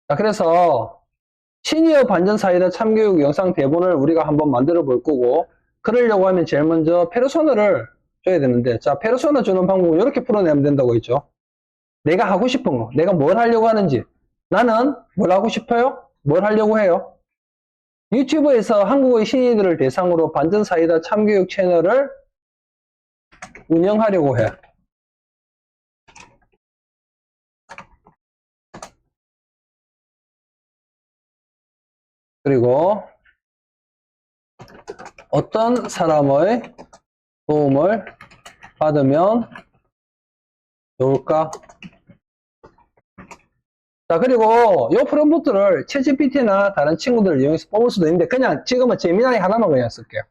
자, 그래서 시니어 반전 사이다 참교육 영상 대본을 우리가 한번 만들어 볼 거고, 그러려고 하면 제일 먼저 페르소나를 줘야 되는데, 자, 페르소나 주는 방법은 이렇게 풀어내면 된다고 했죠. 내가 하고 싶은 거, 내가 뭘 하려고 하는지. 나는 뭘 하고 싶어요? 뭘 하려고 해요? 유튜브에서 한국의 신인들을 대상으로 반전 사이다 참교육 채널을 운영하려고 해. 그리고 어떤 사람의 도움을 받으면 좋을까? 자, 그리고 이 프롬프트를 챗GPT나 다른 친구들을 이용해서 뽑을 수도 있는데, 그냥 지금은 재미나게 하나만 그냥 쓸게요.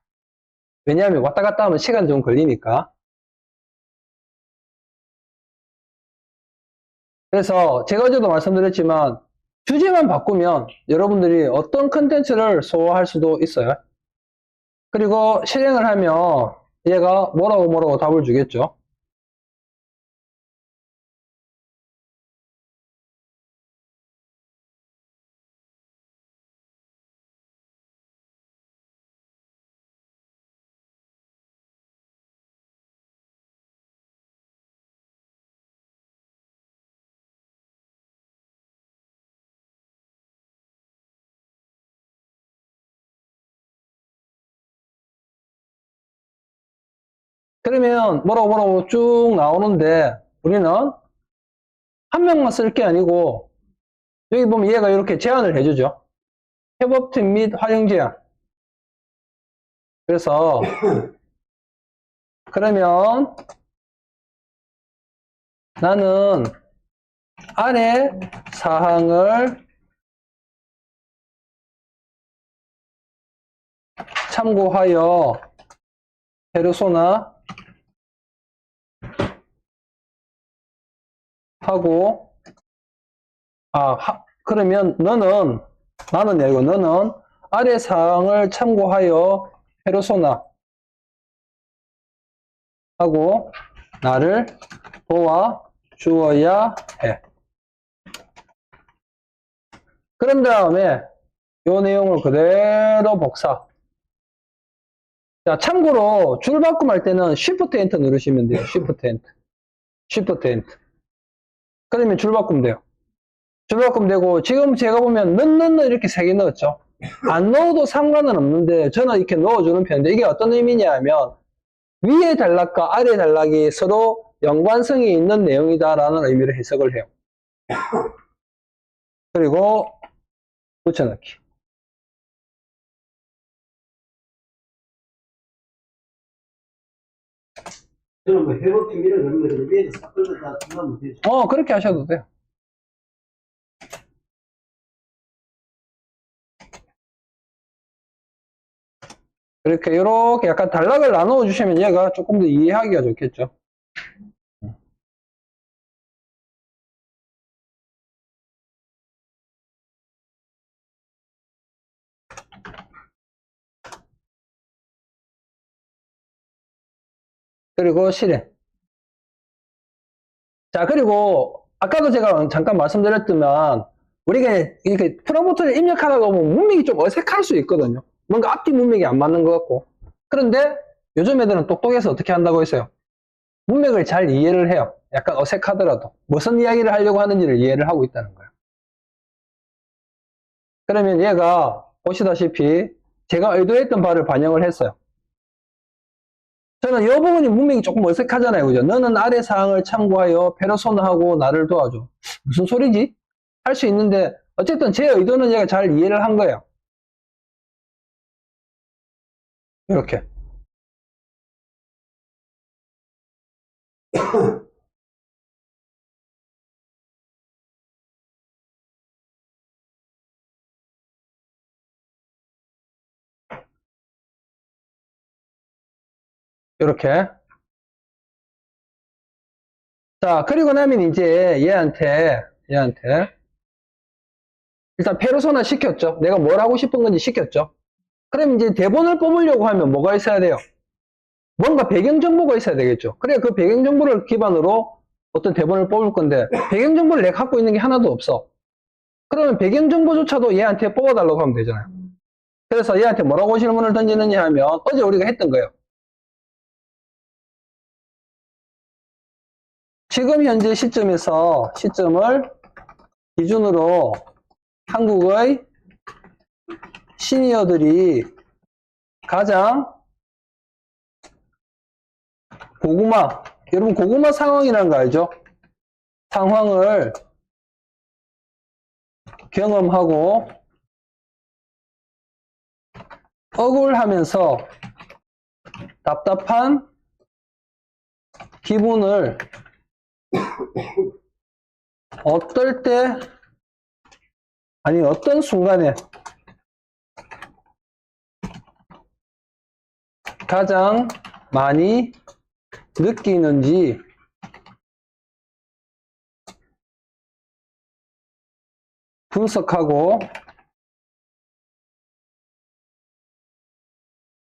왜냐하면 왔다 갔다 하면 시간이 좀 걸리니까. 그래서 제가 어제도 말씀드렸지만, 주제만 바꾸면 여러분들이 어떤 컨텐츠를 소화할 수도 있어요. 그리고 실행을 하면 얘가 뭐라고 답을 주겠죠. 그러면 뭐라고 쭉 나오는데, 우리는 한 명만 쓸 게 아니고, 여기 보면 얘가 이렇게 제안을 해주죠. 협업팀 및 활용 제안. 그래서 그러면 나는 아래 사항을 참고하여 페르소나 하고, 그러면 나는 아니고 너는 아래 사항을 참고하여 페르소나 하고 나를 도와주어야 해. 그런 다음에 이 내용을 그대로 복사. 자, 참고로 줄 바꿈할 때는 Shift Enter 누르시면 돼요. Shift Enter. Shift Enter. 그러면 줄 바꾸면 돼요. 줄 바꾸면 되고, 지금 제가 보면 넣는 이렇게 3개 넣었죠. 안 넣어도 상관은 없는데 저는 이렇게 넣어주는 편인데, 이게 어떤 의미냐 하면 위에 단락과 아래 단락이 서로 연관성이 있는 내용이다라는 의미로 해석을 해요. 그리고 붙여넣기. 저는 뭐 회복팀 이런 그런 거를 위에서 싹들고 다 중간면 되죠. 그렇게 하셔도 돼요. 이렇게 약간 단락을 나누어 주시면 얘가 조금 더 이해하기가 좋겠죠. 그리고 실행. 자, 그리고 아까도 제가 잠깐 말씀드렸지만 우리가 이렇게 프롬프트를 입력하다 보면 문맥이 좀 어색할 수 있거든요. 뭔가 앞뒤 문맥이 안 맞는 것 같고. 그런데 요즘 애들은 똑똑해서 어떻게 한다고 했어요? 문맥을 잘 이해를 해요. 약간 어색하더라도 무슨 이야기를 하려고 하는지를 이해를 하고 있다는 거예요. 그러면 얘가 보시다시피 제가 의도했던 바를 반영을 했어요. 저는 이 부분이 문맥이 조금 어색하잖아요. 그죠? 너는 아래 사항을 참고하여 페르소나하고 나를 도와줘. 무슨 소리지? 할 수 있는데 어쨌든 제 의도는 제가 잘 이해를 한 거예요. 이렇게. 이렇게. 자, 그리고 나면 이제 얘한테 일단 페르소나 시켰죠. 내가 뭘 하고 싶은 건지 시켰죠. 그럼 이제 대본을 뽑으려고 하면 뭐가 있어야 돼요? 뭔가 배경 정보가 있어야 되겠죠. 그래, 그 배경 정보를 기반으로 어떤 대본을 뽑을 건데 배경정보를 내가 갖고 있는 게 하나도 없어. 그러면 배경정보조차도 얘한테 뽑아달라고 하면 되잖아요. 그래서 얘한테 뭐라고 질문을 던지느냐 하면 어제 우리가 했던 거예요. 지금 현재 시점을 기준으로 한국의 시니어들이 가장 여러분 고구마 상황이라는 거 알죠? 상황을 경험하고 억울하면서 답답한 기분을 어떤 순간에 가장 많이 느끼는지 분석하고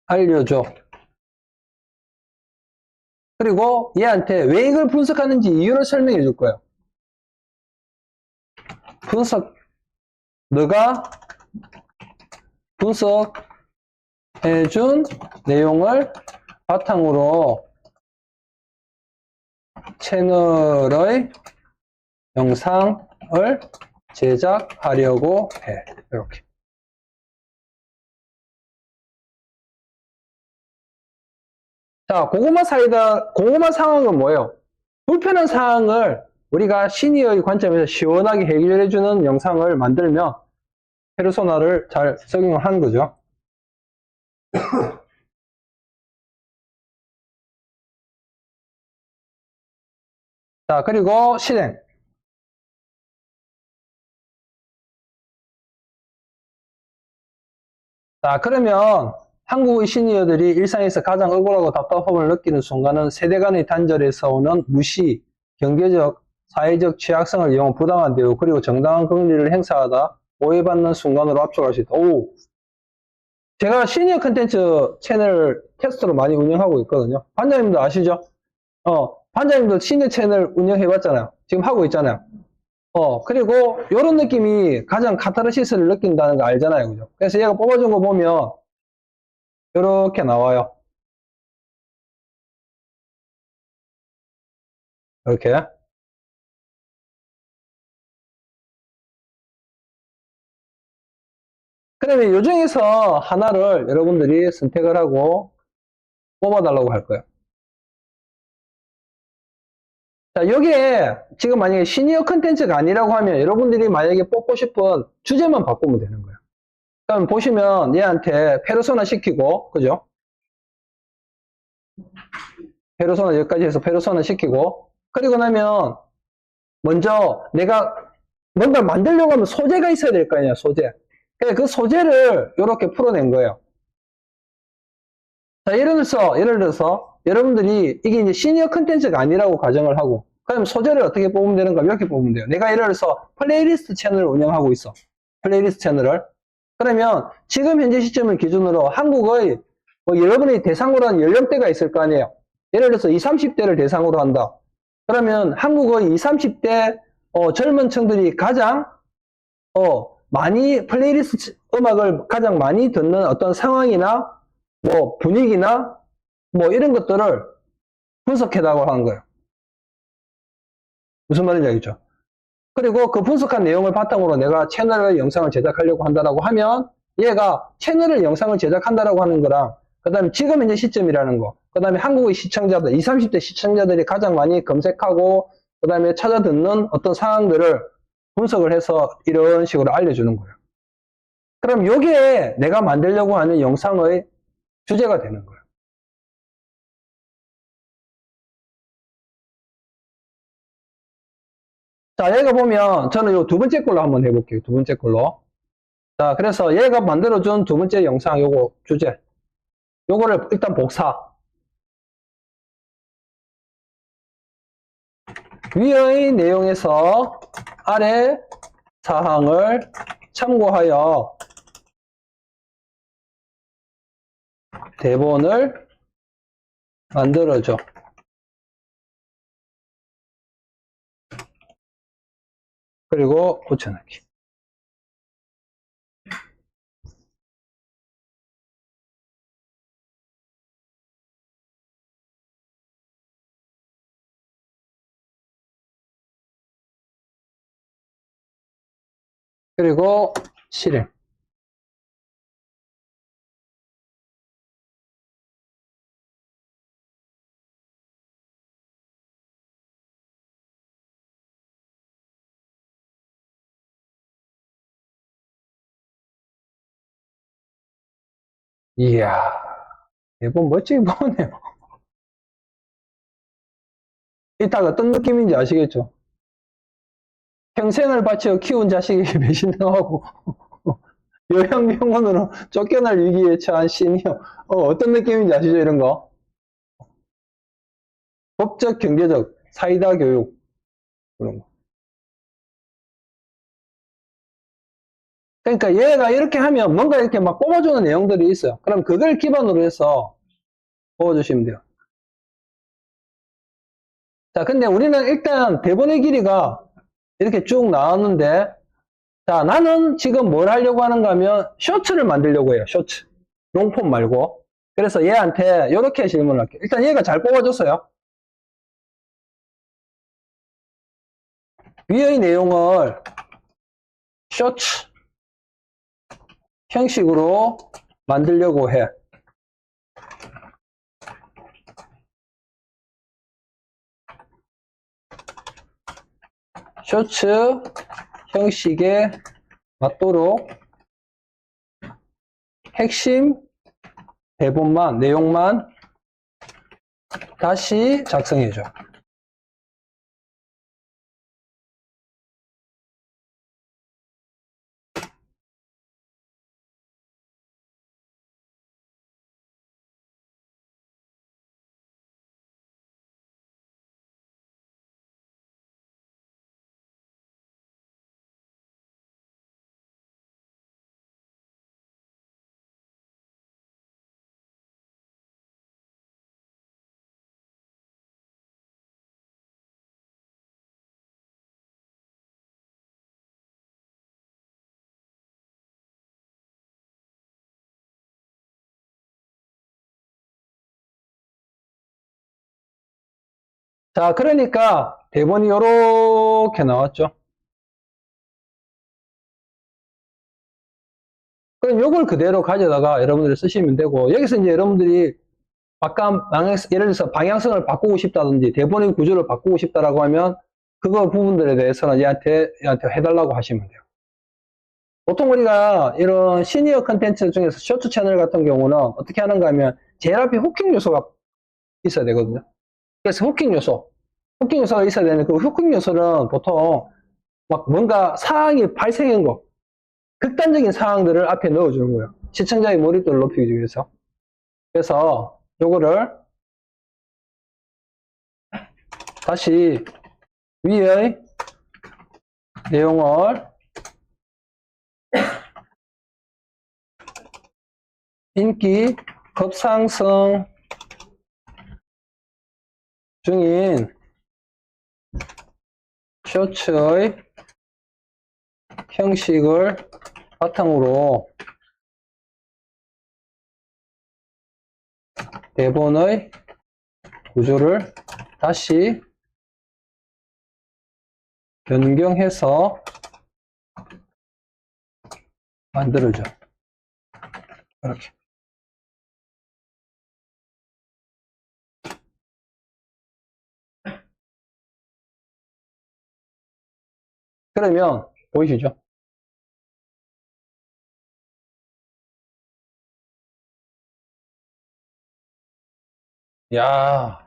알려줘. 그리고 얘한테 왜 이걸 분석하는지 이유를 설명해 줄 거예요. 너가 분석해 준 내용을 바탕으로 채널의 영상을 제작하려고 해. 이렇게. 자, 고구마 상황은 뭐예요? 불편한 사항을 우리가 시니어의 관점에서 시원하게 해결해주는 영상을 만들면 페르소나를 잘 적용한 거죠. 자, 그리고 실행. 자, 그러면 한국의 시니어들이 일상에서 가장 억울하고 답답함을 느끼는 순간은 세대 간의 단절에서 오는 무시, 경제적, 사회적 취약성을 이용한 부당한 대우, 그리고 정당한 권리를 행사하다 오해받는 순간으로 압축할 수 있다. 오, 제가 시니어 컨텐츠 채널 테스트로 많이 운영하고 있거든요. 반장님도 아시죠? 반장님도 시니어 채널 운영해봤잖아요. 지금 하고 있잖아요. 그리고 이런 느낌이 가장 카타르시스를 느낀다는 거 알잖아요. 그죠? 그래서 얘가 뽑아준 거 보면 이렇게 나와요. 이렇게. 그러면 이 중에서 하나를 여러분들이 선택을 하고 뽑아달라고 할 거예요. 자, 여기에 지금 만약에 시니어 컨텐츠가 아니라고 하면 여러분들이 만약에 뽑고 싶은 주제만 바꾸면 되는 거예요. 그럼 보시면 얘한테 페르소나 시키고, 그죠? 페르소나 여기까지 해서 페르소나 시키고, 그리고 나면 먼저 내가 뭔가 만들려고 하면 소재가 있어야 될 거 아니야, 소재. 그 소재를 이렇게 풀어낸 거예요. 자, 예를 들어서 여러분들이 이게 이제 시니어 컨텐츠가 아니라고 가정을 하고, 그럼 소재를 어떻게 뽑으면 되는가? 이렇게 뽑으면 돼요. 내가 예를 들어서 플레이리스트 채널을 운영하고 있어. 플레이리스트 채널을. 그러면 지금 현재 시점을 기준으로 한국의 여러분이 대상으로 한 연령대가 있을 거 아니에요. 예를 들어서 20, 30대를 대상으로 한다. 그러면 한국의 20, 30대 젊은 층들이 가장 많이 플레이리스트 음악을 가장 많이 듣는 어떤 상황이나 뭐 분위기나 뭐 이런 것들을 분석해달라고 하는 거예요. 무슨 말인지 알겠죠? 그리고 그 분석한 내용을 바탕으로 내가 채널의 영상을 제작하려고 한다라고 하면 얘가 채널의 영상을 제작한다라고 하는 거랑 그 다음에 지금 현재 시점이라는 거, 그 다음에 한국의 시청자들, 20, 30대 시청자들이 가장 많이 검색하고 그 다음에 찾아 듣는 어떤 상황들을 분석을 해서 이런 식으로 알려주는 거예요. 그럼 여기에 내가 만들려고 하는 영상의 주제가 되는 거예요. 자, 얘가 보면 저는 이 두 번째 걸로 한번 해볼게요. 두 번째 걸로. 자, 그래서 얘가 만들어준 두 번째 영상 요거 주제. 요거를 일단 복사. 위의 내용에서 아래 사항을 참고하여 대본을 만들어줘. 그리고 붙여넣기. 그리고 실행. 이야, 대본 멋지게 보네요. 이따가 어떤 느낌인지 아시겠죠? 평생을 바쳐 키운 자식에게 배신당하고 요양병원으로 쫓겨날 위기에 처한 시니어. 어떤 느낌인지 아시죠? 이런 거. 법적, 경제적, 사이다 교육. 그런 거. 그러니까 얘가 이렇게 하면 뭔가 이렇게 막 뽑아주는 내용들이 있어요. 그럼 그걸 기반으로 해서 뽑아주시면 돼요. 자, 근데 우리는 일단 대본의 길이가 이렇게 쭉 나왔는데, 자, 나는 지금 뭘 하려고 하는가 하면 쇼츠를 만들려고 해요. 쇼츠. 롱폼 말고. 그래서 얘한테 이렇게 질문을 할게요. 일단 얘가 잘 뽑아줬어요. 위의 내용을 쇼츠 형식으로 만들려고 해. 쇼츠 형식에 맞도록 핵심 대본만, 내용만 다시 작성해줘. 자, 그러니까 대본이 이렇게 나왔죠. 그럼 요걸 그대로 가져다가 여러분들이 쓰시면 되고, 여기서 이제 여러분들이 아까 예를 들어서 방향성을 바꾸고 싶다든지 대본의 구조를 바꾸고 싶다라고 하면 그거 부분들에 대해서는 얘한테 해달라고 하시면 돼요. 보통 우리가 이런 시니어 컨텐츠 중에서 쇼트 채널 같은 경우는 어떻게 하는가 하면 제일 앞에 후킹 요소가 있어야 되거든요. 그래서 후킹 요소가 있어야 되는데 그 후킹 요소는 보통 막 뭔가 상황이 발생한 거, 극단적인 상황들을 앞에 넣어주는 거예요. 시청자의 몰입도를 높이기 위해서. 그래서 요거를 다시 위의 내용을 인기 급상승 중인 쇼츠의 형식을 바탕으로 대본의 구조를 다시 변경해서 만들어줘. 이렇게. 그러면 보이시죠? 야,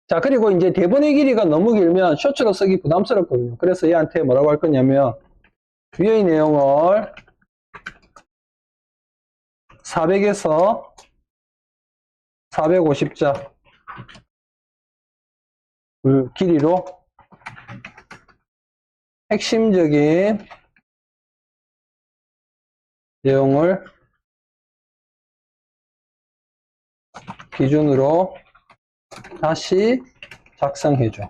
자, 그리고 이제 대본의 길이가 너무 길면 쇼츠로 쓰기 부담스럽거든요. 그래서 얘한테 뭐라고 할 거냐면, 위의 내용을 400에서 450자 길이로 핵심적인 내용을 기준으로 다시 작성해줘.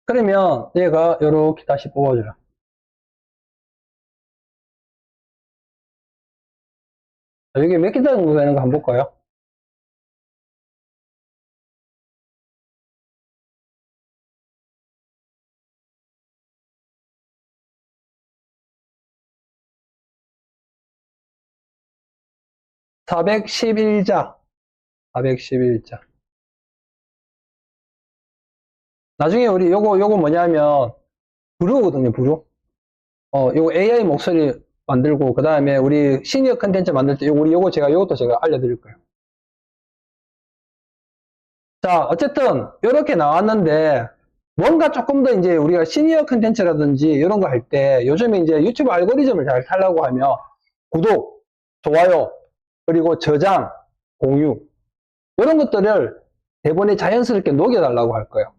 그러면 얘가 이렇게 다시 뽑아줘요. 여기 몇 기타 정도 되는 거 한번 볼까요? (411자) 411자. 나중에 우리 요거 뭐냐면 브루거든요, 브루. 요거 AI 목소리 만들고, 그 다음에 우리 시니어 컨텐츠 만들 때 우리 요것도 제가 알려드릴 거예요. 자, 어쨌든 이렇게 나왔는데 뭔가 조금 더 이제 우리가 시니어 컨텐츠라든지 이런 거 할 때 요즘에 이제 유튜브 알고리즘을 잘 타려고 하면 구독, 좋아요, 그리고 저장, 공유 이런 것들을 대본에 자연스럽게 녹여달라고 할 거예요.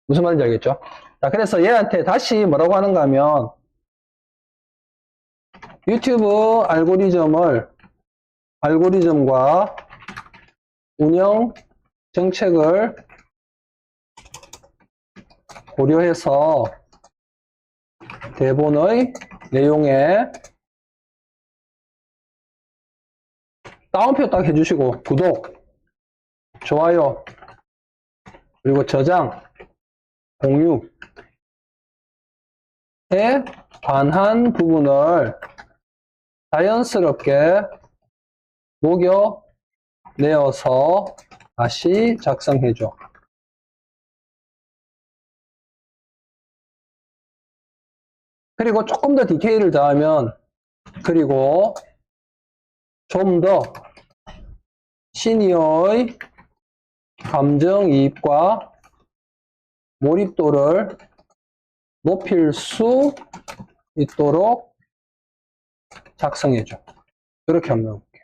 무슨 말인지 알겠죠? 자, 그래서 얘한테 다시 뭐라고 하는가 하면 유튜브 알고리즘과 운영 정책을 고려해서 대본의 내용에 따옴표 딱 해주시고 구독, 좋아요, 그리고 저장, 공유에 관한 부분을 자연스럽게 녹여내어서 다시 작성해줘. 그리고 조금 더 디테일을 더하면, 그리고 좀 더 시니어의 감정이입과 몰입도를 높일 수 있도록 작성해줘. 이렇게 한번 해볼게요.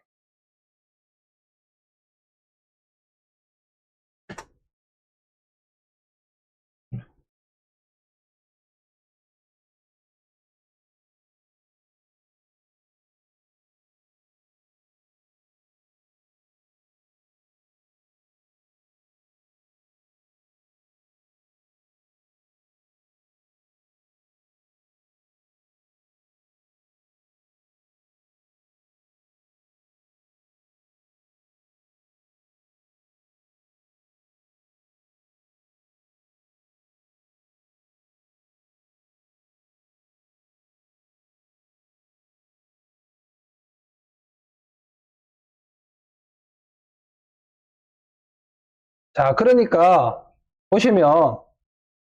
자, 그러니까 보시면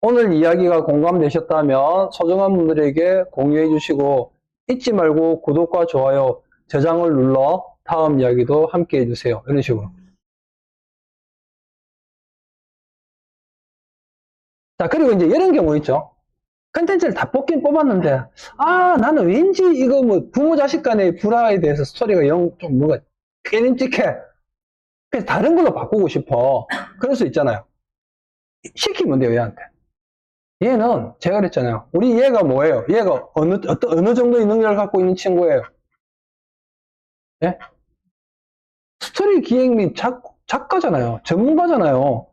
오늘 이야기가 공감되셨다면 소중한 분들에게 공유해 주시고 잊지 말고 구독과 좋아요, 저장을 눌러 다음 이야기도 함께 해주세요. 이런 식으로. 자, 그리고 이제 이런 경우 있죠. 컨텐츠를 다 뽑긴 뽑았는데, 나는 왠지 이거 뭐 부모 자식 간의 불화에 대해서 스토리가 좀 뭔가 깨림직해. 그래서 다른 걸로 바꾸고 싶어. 그럴 수 있잖아요. 시키면 돼요, 얘한테. 얘는 제가 그랬잖아요. 우리 얘가 뭐예요? 얘가 어느 정도의 능력을 갖고 있는 친구예요? 예? 스토리 기획 및 작가잖아요. 전문가잖아요.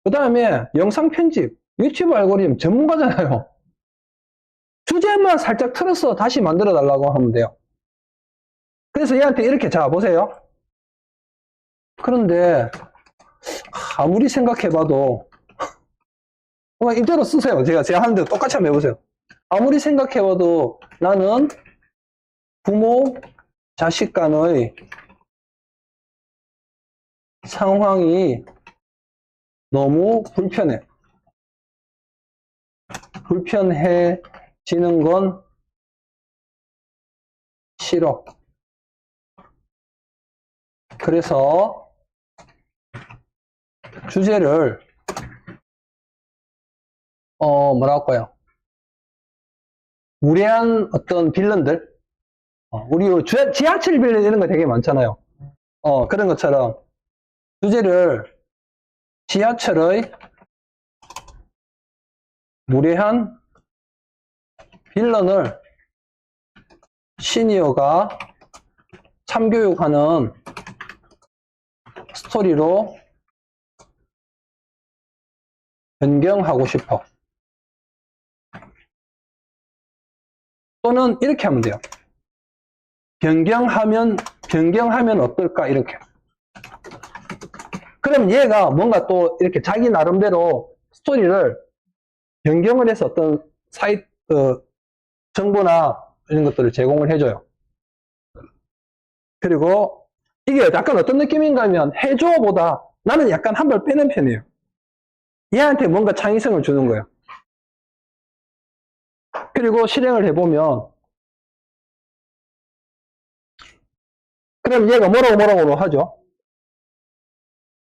그 다음에 영상 편집, 유튜브 알고리즘 전문가잖아요. 주제만 살짝 틀어서 다시 만들어 달라고 하면 돼요. 그래서 얘한테 이렇게, 자, 보세요. 그런데 아무리 생각해봐도 이대로 쓰세요. 제가 하는데 똑같이 한번 해보세요. 아무리 생각해봐도 나는 부모, 자식 간의 상황이 너무 불편해. 불편해지는 건 싫어. 그래서 주제를 뭐라 할까요? 무례한 어떤 빌런들, 우리 지하철 빌려 이런 거 되게 많잖아요. 그런 것처럼 주제를 지하철의 무례한 빌런을 시니어가 참교육하는 스토리로 변경하고 싶어. 또는 이렇게 하면 돼요. 변경하면 어떨까? 이렇게. 그럼 얘가 뭔가 또 이렇게 자기 나름대로 스토리를 변경을 해서 어떤 사이트, 정보나 이런 것들을 제공을 해줘요. 그리고 이게 약간 어떤 느낌인가 하면 해줘보다 나는 약간 한 발 빼는 편이에요. 얘한테 뭔가 창의성을 주는 거예요. 그리고 실행을 해보면 그럼 얘가 뭐라고 하죠?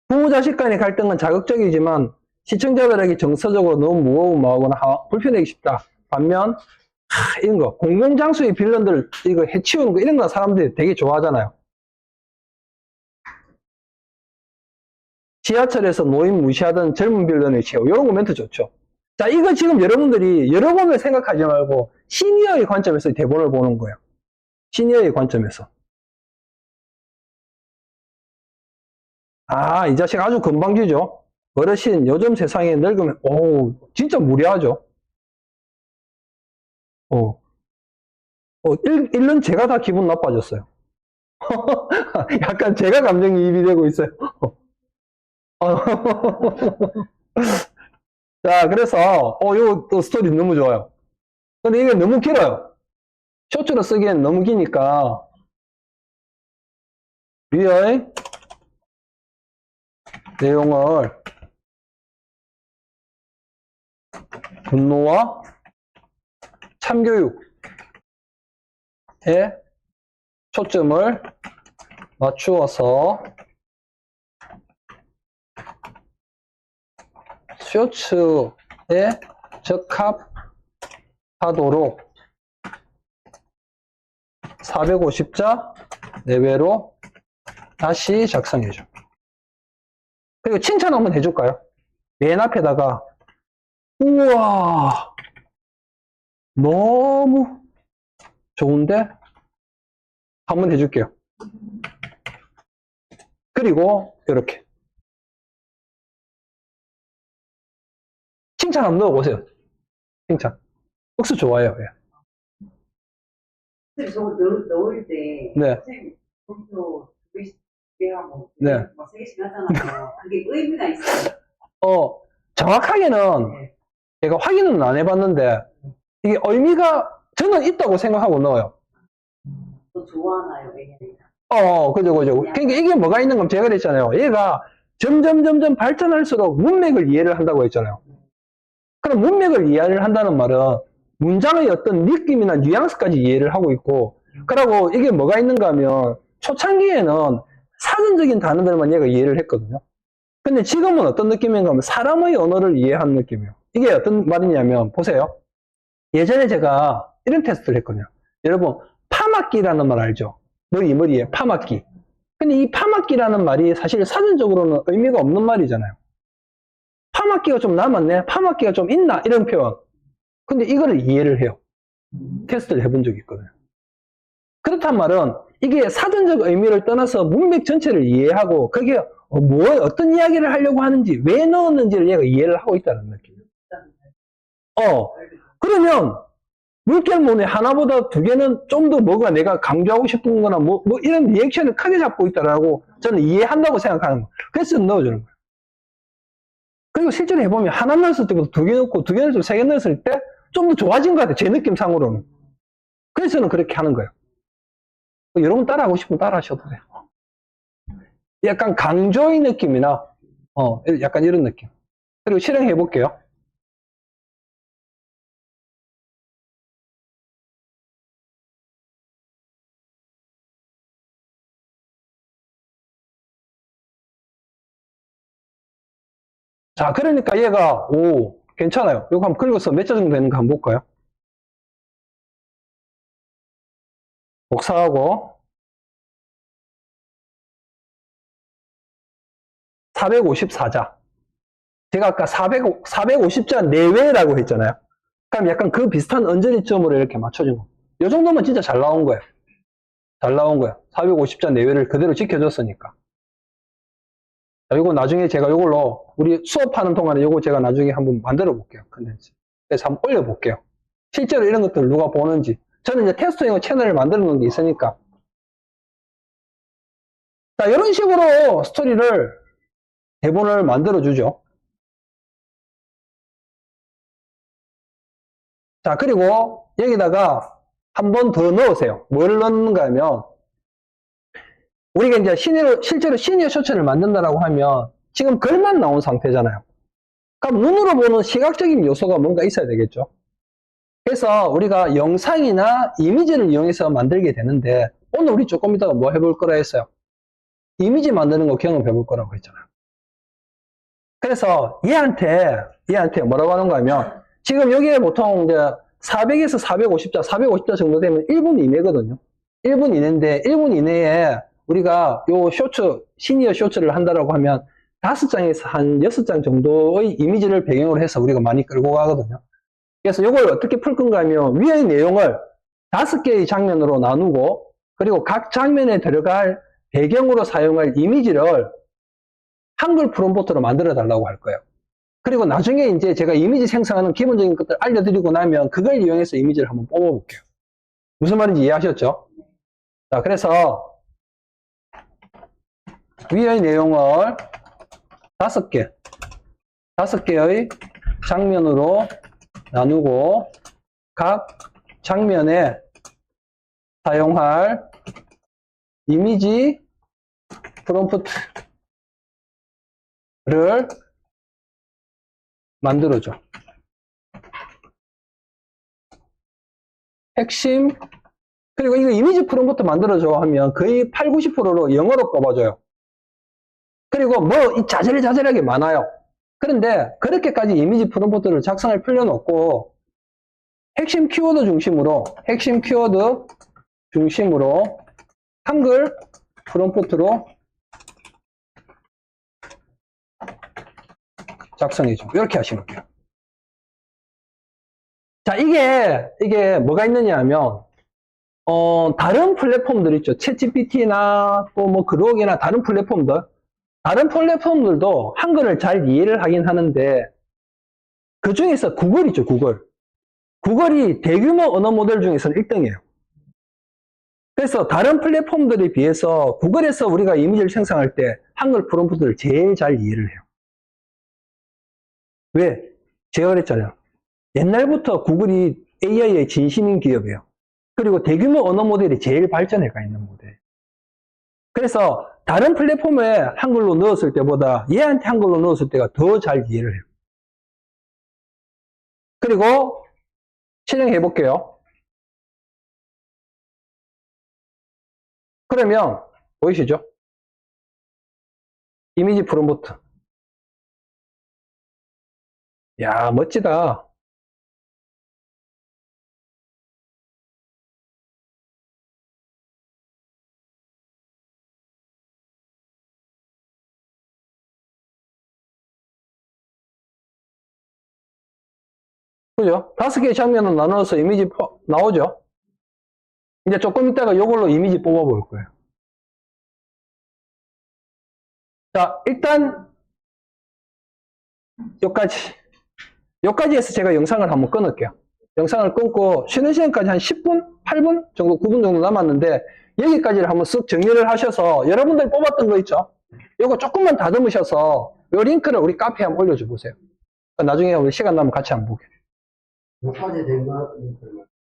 부모 자식 간의 갈등은 자극적이지만 시청자들에게 정서적으로 너무 무거운 마하거나 불편하기 쉽다. 반면 이런 거 공공장소의 빌런들 이거 해치우는 거 이런 거 사람들이 되게 좋아하잖아요. 지하철에서 노인 무시하던 젊은 빌런의 최후 이런 거 멘트 좋죠. 자, 이거 지금 여러분들이 여러 번을 생각하지 말고 시니어의 관점에서 대본을 보는 거예요. 시니어의 관점에서. 이 자식 아주 건방지죠. 어르신 요즘 세상에 늙으면 진짜 무례하죠. 읽는 제가 다 기분 나빠졌어요. 약간 제가 감정이입이 되고 있어요. 자, 그래서 이거 또 스토리 너무 좋아요. 근데 이게 너무 길어요. 쇼츠로 쓰기엔 너무 기니까 위의 내용을 분노와 참교육에 초점을 맞추어서 쇼츠에 적합하도록 450자 내외로 다시 작성해줘. 그리고 칭찬 한번 해줄까요? 맨 앞에다가 우와 너무 좋은데? 한번 해줄게요. 그리고 이렇게 칭찬 한번 넣어보세요. 칭찬 억수 좋아요. 예. 근데 저거 넣을 때 네. 선생님 거기서 두 개씩 하고 네. 세 개씩 하잖아요. 그게 의미가 있어요. 정확하게는 네. 제가 확인은 안 해봤는데 이게 의미가 저는 있다고 생각하고 넣어요. 더 좋아하나요, 왜냐면? 그죠. 그러니까 이게 뭐가 있는 건 제가 그랬잖아요. 얘가 점점 발전할수록 문맥을 이해를 한다고 했잖아요. 그럼 문맥을 이해를 한다는 말은 문장의 어떤 느낌이나 뉘앙스까지 이해를 하고 있고, 그리고 이게 뭐가 있는가 하면 초창기에는 사전적인 단어들만 얘가 이해를 했거든요. 근데 지금은 어떤 느낌인가 하면 사람의 언어를 이해하는 느낌이에요. 이게 어떤 말이냐면 보세요. 예전에 제가 이런 테스트를 했거든요. 여러분 파맞기라는 말 알죠? 머리에 파맞기. 근데 이 파맞기라는 말이 사실 사전적으로는 의미가 없는 말이잖아요. 파맞기가 좀 남았네? 파맞기가 좀 있나? 이런 표현. 근데 이거를 이해를 해요. 테스트를 해본 적이 있거든요. 그렇단 말은 이게 사전적 의미를 떠나서 문맥 전체를 이해하고 그게 어떤 이야기를 하려고 하는지 왜 넣었는지를 얘가 이해를 하고 있다는 느낌이에요. 그러면 물결문에 하나보다 두 개는 좀 더 뭐가 내가 강조하고 싶은 거나 뭐 이런 리액션을 크게 잡고 있다라고 저는 이해한다고 생각하는 거예요. 그래서 넣어주는 거예요. 그리고 실제로 해보면 하나 넣었을 때보다 두 개 넣고 두 개 넣었을 때 세 개 넣었을 때 좀 더 좋아진 것 같아요. 제 느낌상으로는. 그래서 저는 그렇게 하는 거예요. 여러분 따라하고 싶으면 따라 하셔도 돼요. 약간 강조의 느낌이나 약간 이런 느낌. 그리고 실행해 볼게요. 자, 그러니까 얘가 괜찮아요. 이거 한번 긁어서 몇 자 정도 되는가 한번 볼까요? 복사하고 454자. 제가 아까 450자 내외라고 했잖아요. 그럼 약간 그 비슷한 언저리점으로 이렇게 맞춰준 거. 이 정도면 진짜 잘 나온 거예요. 잘 나온 거예요. 450자 내외를 그대로 지켜줬으니까. 자, 이거 나중에 제가 이걸로 우리 수업하는 동안에 이거 제가 나중에 한번 만들어 볼게요. 컨텐츠. 그래서 한번 올려 볼게요. 실제로 이런 것들을 누가 보는지. 저는 이제 테스트용 채널을 만들어 놓은 게 있으니까. 자, 이런 식으로 스토리를, 대본을 만들어 주죠. 자, 그리고 여기다가 한 번 더 넣으세요. 뭘 넣는가 하면, 우리가 이제 실제로 시니어 쇼츠를 만든다라고 하면 지금 글만 나온 상태잖아요. 그럼 눈으로 보는 시각적인 요소가 뭔가 있어야 되겠죠. 그래서 우리가 영상이나 이미지를 이용해서 만들게 되는데, 오늘 우리 조금 이따가 뭐 해볼 거라 했어요? 이미지 만드는 거 경험해 볼 거라고 했잖아요. 그래서 얘한테 뭐라고 하는가 하면, 지금 여기에 보통 이제 400에서 450자 정도 되면 1분 이내거든요. 1분 이내인데 1분 이내에 우리가 요 쇼츠, 시니어 쇼츠를 한다라고 하면 5장에서 한 6장 정도의 이미지를 배경으로 해서 우리가 많이 끌고 가거든요. 그래서 이걸 어떻게 풀 건가 하면, 위의 내용을 5개의 장면으로 나누고, 그리고 각 장면에 들어갈 배경으로 사용할 이미지를 한글 프롬프트로 만들어 달라고 할 거예요. 그리고 나중에 이제 제가 이미지 생성하는 기본적인 것들 알려드리고 나면 그걸 이용해서 이미지를 한번 뽑아볼게요. 무슨 말인지 이해하셨죠? 자, 그래서 위의 내용을 5개의 장면으로 나누고 각 장면에 사용할 이미지 프롬프트를 만들어줘. 핵심, 그리고 이거 이미지 프롬프트 만들어줘 하면 거의 8, 90%로 영어로 뽑아줘요. 그리고 뭐 자잘하게 많아요. 그런데 그렇게까지 이미지 프롬프트를 작성할 필요는 없고, 핵심 키워드 중심으로 한글 프롬프트로 작성해줘. 이렇게 하시면 돼요. 자, 이게 뭐가 있느냐 하면, 다른 플랫폼들 있죠. 챗GPT나 또 뭐 그록이나 다른 플랫폼들도 한글을 잘 이해를 하긴 하는데, 그 중에서 구글 있죠, 구글이 대규모 언어 모델 중에서는 1등이에요. 그래서 다른 플랫폼들에 비해서 구글에서 우리가 이미지를 생성할 때 한글 프롬프트를 제일 잘 이해를 해요. 왜? 제가 그랬잖아요. 옛날부터 구글이 AI의 진심인 기업이에요. 그리고 대규모 언어 모델이 제일 발전해 가 있는 모델. 그래서 다른 플랫폼에 한글로 넣었을 때보다 얘한테 한글로 넣었을 때가 더 잘 이해를 해요. 그리고 실행해 볼게요. 그러면 보이시죠? 이미지 프롬프트. 야, 멋지다. 그죠? 5개의 장면을 나눠서 이미지 나오죠? 이제 조금 있다가 이걸로 이미지 뽑아 볼 거예요. 자, 일단 여기까지 해서 제가 영상을 한번 끊을게요. 영상을 끊고 쉬는 시간까지 한 10분, 8분 정도, 9분 정도 남았는데, 여기까지를 한번 쓱 정리를 하셔서 여러분들이 뽑았던 거 있죠? 이거 조금만 다듬으셔서 이 링크를 우리 카페에 한번 올려줘 보세요. 나중에 우리 시간 나면 같이 한번 보게. 여기까지 된 거.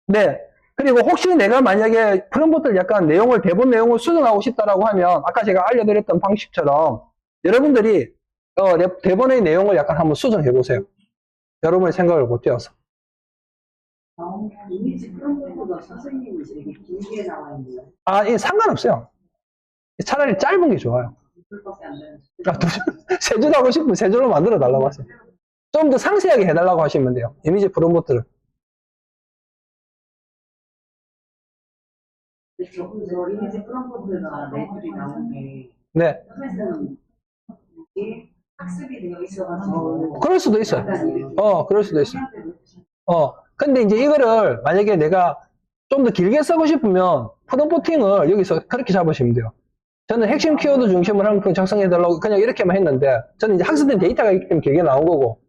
네. 그리고 혹시 내가 만약에 프롬프트를 약간 대본 내용을 수정하고 싶다라고 하면, 아까 제가 알려드렸던 방식처럼 여러분들이 대본의 내용을 약간 한번 수정해 보세요. 여러분의 생각을 못 띄어서. 이미지 프롬프트가 선생님이 되게 길게 나와 있네요. 이 상관없어요. 차라리 짧은 게 좋아요. 둘밖에 안 되는. 세 줄 하고 싶으면 세 줄로 만들어 달라고 하세요. 좀 더 상세하게 해달라고 하시면 돼요. 이미지 프롬프트를. 조금 더 이미지 프롬프트가 내들이 나온 게 네. 처음에는 이게 학습이 되어 있어가지고 그럴 수도 있어요. 약간 그럴 수도 있어. 근데 이제 이거를 만약에 내가 좀 더 길게 쓰고 싶으면 프롬프팅을 여기서 그렇게 잡으시면 돼요. 저는 핵심 키워드 중심으로 한번 작성해달라고 그냥 이렇게만 했는데, 저는 이제 학습된 데이터가 있기 때문에 길게 나온 거고,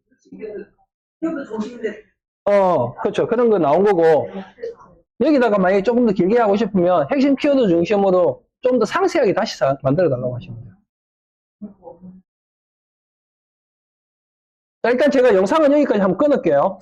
키워드 중심인데 그렇죠. 그런 거 나온 거고, 여기다가 만약에 조금 더 길게 하고 싶으면 핵심 키워드 중심으로 좀 더 상세하게 다시 만들어 달라고 하시면 돼요. 자, 일단 제가 영상은 여기까지 한번 끊을게요.